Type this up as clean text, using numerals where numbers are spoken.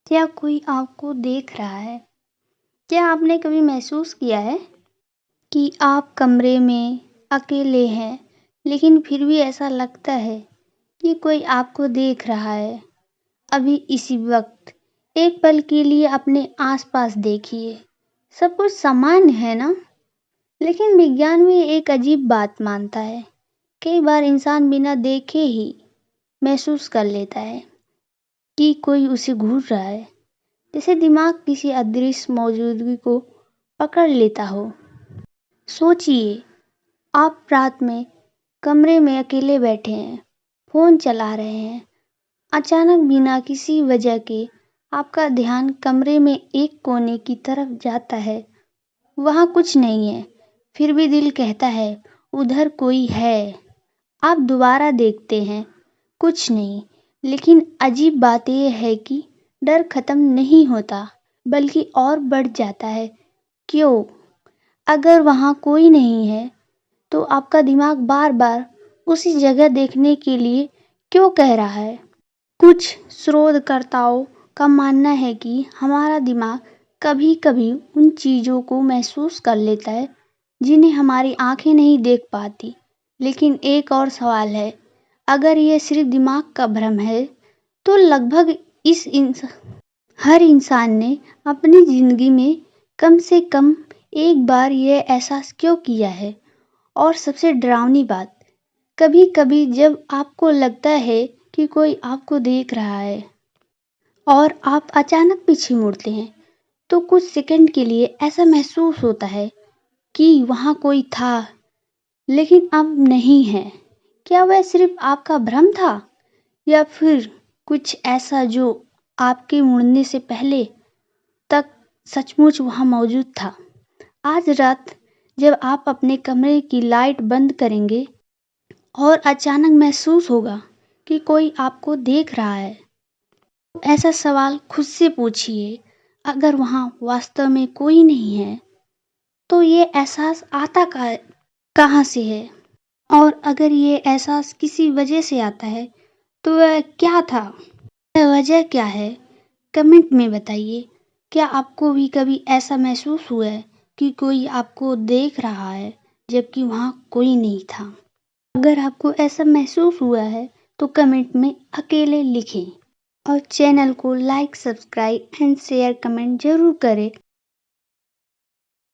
क्या कोई आपको देख रहा है? क्या आपने कभी महसूस किया है कि आप कमरे में अकेले हैं, लेकिन फिर भी ऐसा लगता है कि कोई आपको देख रहा है? अभी इसी वक्त एक पल के लिए अपने आसपास देखिए। सब कुछ समान है ना? लेकिन विज्ञान में एक अजीब बात मानता है। कई बार इंसान बिना देखे ही महसूस कर लेता है कि कोई उसे घूर रहा है, जैसे दिमाग किसी अदृश्य मौजूदगी को पकड़ लेता हो। सोचिए, आप रात में कमरे में अकेले बैठे हैं, फोन चला रहे हैं। अचानक बिना किसी वजह के आपका ध्यान कमरे में एक कोने की तरफ जाता है। वहाँ कुछ नहीं है, फिर भी दिल कहता है उधर कोई है। आप दोबारा देखते हैं, कुछ नहीं। लेकिन अजीब बात यह है कि डर खत्म नहीं होता, बल्कि और बढ़ जाता है। क्यों? अगर वहाँ कोई नहीं है, तो आपका दिमाग बार बार उसी जगह देखने के लिए क्यों कह रहा है? कुछ शोधकर्ताओं का मानना है कि हमारा दिमाग कभी कभी उन चीज़ों को महसूस कर लेता है जिन्हें हमारी आंखें नहीं देख पाती। लेकिन एक और सवाल है, अगर यह सिर्फ दिमाग का भ्रम है, तो लगभग हर इंसान ने अपनी ज़िंदगी में कम से कम एक बार यह एहसास क्यों किया है? और सबसे डरावनी बात, कभी-कभी जब आपको लगता है कि कोई आपको देख रहा है और आप अचानक पीछे मुड़ते हैं, तो कुछ सेकंड के लिए ऐसा महसूस होता है कि वहाँ कोई था, लेकिन अब नहीं है। क्या वह सिर्फ आपका भ्रम था, या फिर कुछ ऐसा जो आपके मुड़ने से पहले तक सचमुच वहाँ मौजूद था? आज रात जब आप अपने कमरे की लाइट बंद करेंगे और अचानक महसूस होगा कि कोई आपको देख रहा है, ऐसा सवाल खुद से पूछिए, अगर वहाँ वास्तव में कोई नहीं है, तो ये एहसास आता कहाँ से है? और अगर ये एहसास किसी वजह से आता है, तो वह क्या था? वह वजह क्या है? कमेंट में बताइए। क्या आपको भी कभी ऐसा महसूस हुआ है कि कोई आपको देख रहा है, जबकि वहाँ कोई नहीं था? अगर आपको ऐसा महसूस हुआ है, तो कमेंट में अकेले लिखें और चैनल को like, subscribe and share comment जरूर करें।